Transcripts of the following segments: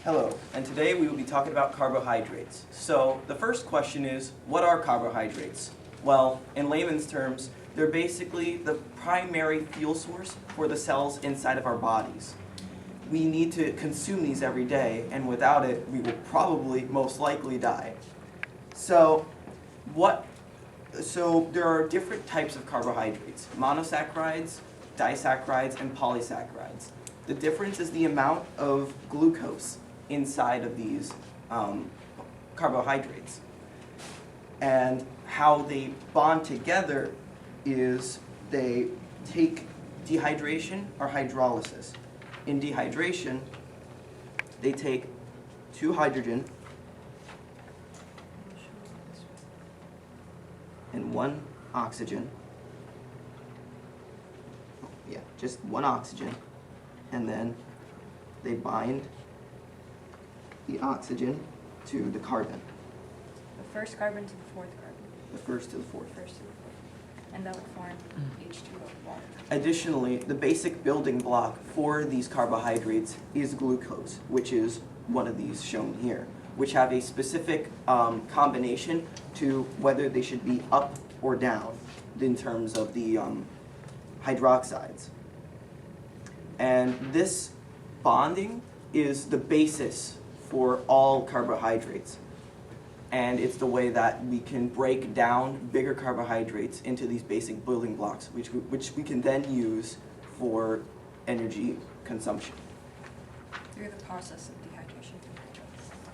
Hello, and today we will be talking about carbohydrates. So the first question is, what are carbohydrates? Well, in layman's terms, they're basically the primary fuel source for the cells inside of our bodies. We need to consume these every day, and without it, we will probably most likely die. So there are different types of carbohydrates: monosaccharides, disaccharides, and polysaccharides. The difference is the amount of glucose inside of these carbohydrates. And how they bond together is they take dehydration or hydrolysis. In dehydration, they take 2 hydrogen and 1 oxygen. Yeah, just 1 oxygen. And then they bind the oxygen to the carbon. The first carbon to the fourth carbon. The first to the fourth. First to the fourth. And that would form H2O water. Additionally, the basic building block for these carbohydrates is glucose, which is one of these shown here, which have a specific combination to whether they should be up or down in terms of the hydroxides. And this bonding is the basis for all carbohydrates. And it's the way that we can break down bigger carbohydrates into these basic building blocks, which we can then use for energy consumption. Through the process of dehydration.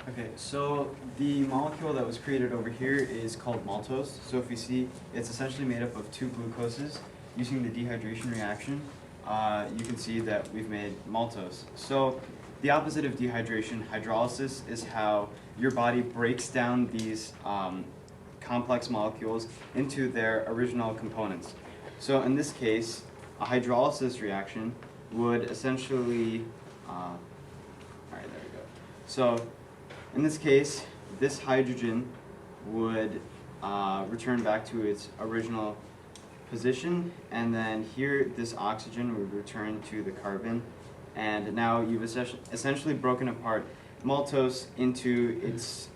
Okay, so the molecule that was created over here is called maltose. So if you see, it's essentially made up of 2 glucoses. Using the dehydration reaction, you can see that we've made maltose. So the opposite of dehydration, hydrolysis, is how your body breaks down these complex molecules into their original components. So in this case, a hydrolysis reaction would essentially, all right, there we go. So in this case, this hydrogen would return back to its original position, and then here this oxygen would return to the carbon, and now you've essentially broken apart maltose into its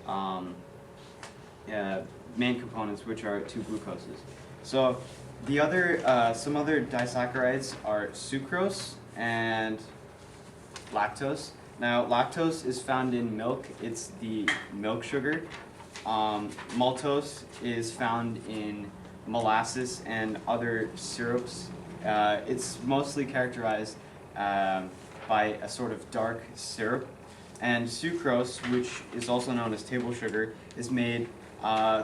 main components, which are 2 glucoses. So the other, some other disaccharides are sucrose and lactose. Now lactose is found in milk, it's the milk sugar. Maltose is found in molasses and other syrups. It's mostly characterized by a sort of dark syrup. And sucrose, which is also known as table sugar, is made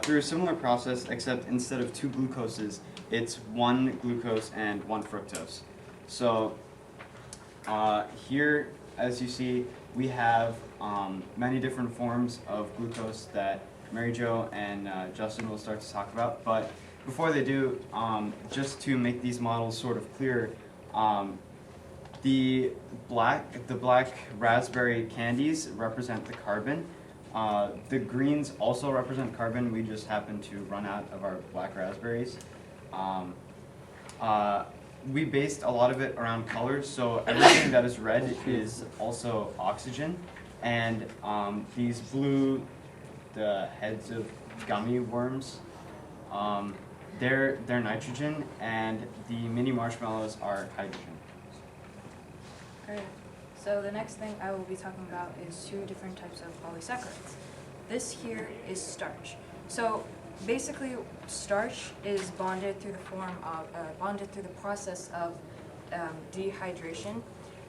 through a similar process, except instead of 2 glucoses, it's 1 glucose and 1 fructose. So here, as you see, we have many different forms of glucose that Mary Jo and Justin will start to talk about. But before they do, just to make these models sort of clear, the black raspberry candies represent the carbon. The greens also represent carbon. We just happen to run out of our black raspberries. We based a lot of it around colors, so everything that is red is also oxygen, and these blue, the heads of gummy worms, they're nitrogen, and the mini marshmallows are hydrogen. Great. So the next thing I will be talking about is 2 different types of polysaccharides. This here is starch. So basically, starch is bonded through the process of dehydration,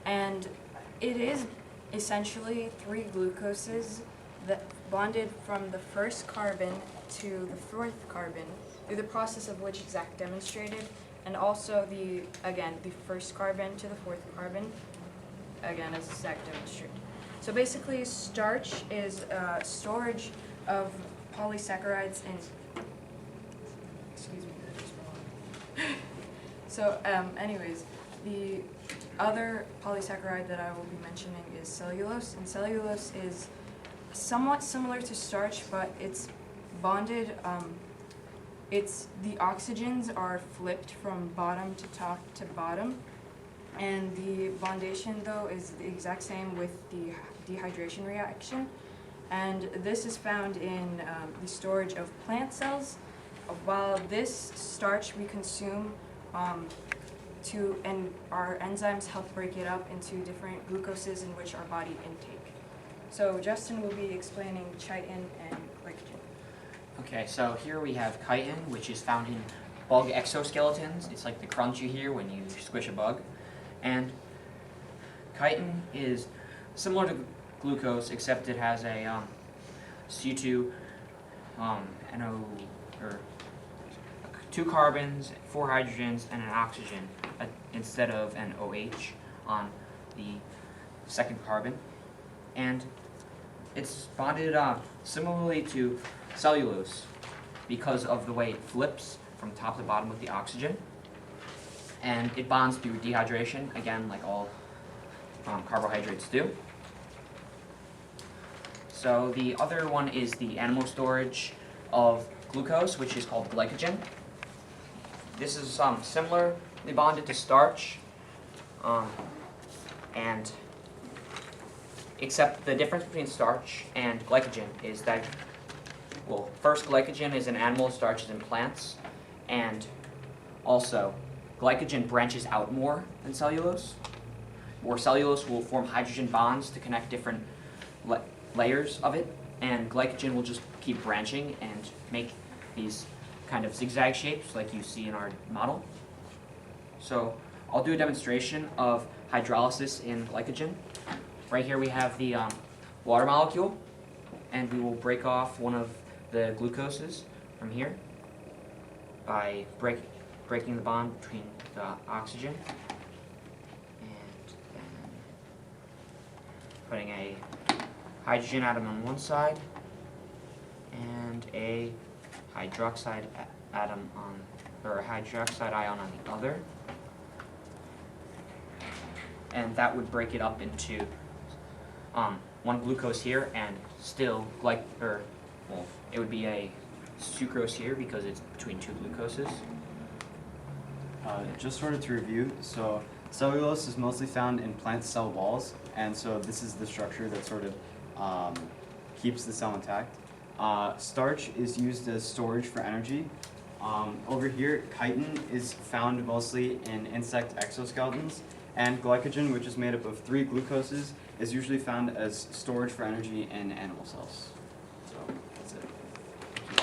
and it is essentially 3 glucoses that bonded from the first carbon to the fourth carbon through the process of which Zach demonstrated, and also the first carbon to the fourth carbon, again as Zach demonstrated. So basically, starch is storage of polysaccharides in. Excuse me, that is wrong. So, anyways, the other polysaccharide that I will be mentioning is cellulose, and cellulose is somewhat similar to starch, but it's bonded. The oxygens are flipped from bottom to top to bottom. And the bondation, though, is the exact same with the dehydration reaction. And this is found in the storage of plant cells, while this starch we consume and our enzymes help break it up into different glucoses in which our body intake. So Justin will be explaining chitin and glycogen. Okay, so here we have chitin, which is found in bug exoskeletons. It's like the crunch you hear when you squish a bug. And chitin is similar to glucose, except it has a C2 NO, or 2 carbons, 4 hydrogens, and an oxygen instead of an OH on the second carbon. And it's bonded similarly to cellulose because of the way it flips from top to bottom with the oxygen. And it bonds through dehydration, again, like all carbohydrates do. So the other one is the animal storage of glucose, which is called glycogen. This is similarly bonded to starch, and except the difference between starch and glycogen is that, well, first, glycogen is in animals, starch is in plants, and also glycogen branches out more than cellulose, where cellulose will form hydrogen bonds to connect different layers of it, and glycogen will just keep branching and make these kind of zigzag shapes like you see in our model. So I'll do a demonstration of hydrolysis in glycogen. Right here we have the water molecule, and we will break off one of the glucoses from here by breaking the bond between the oxygen, and then putting a hydrogen atom on one side and a hydroxide atom on, or a hydroxide ion on the other, and that would break it up into one glucose here, and still it would be a sucrose here because it's between 2 glucoses. Just sort of to review, so cellulose is mostly found in plant cell walls, and so this is the structure that sort of keeps the cell intact. Starch is used as storage for energy. Over here, chitin is found mostly in insect exoskeletons, and glycogen, which is made up of 3 glucoses, is usually found as storage for energy in animal cells.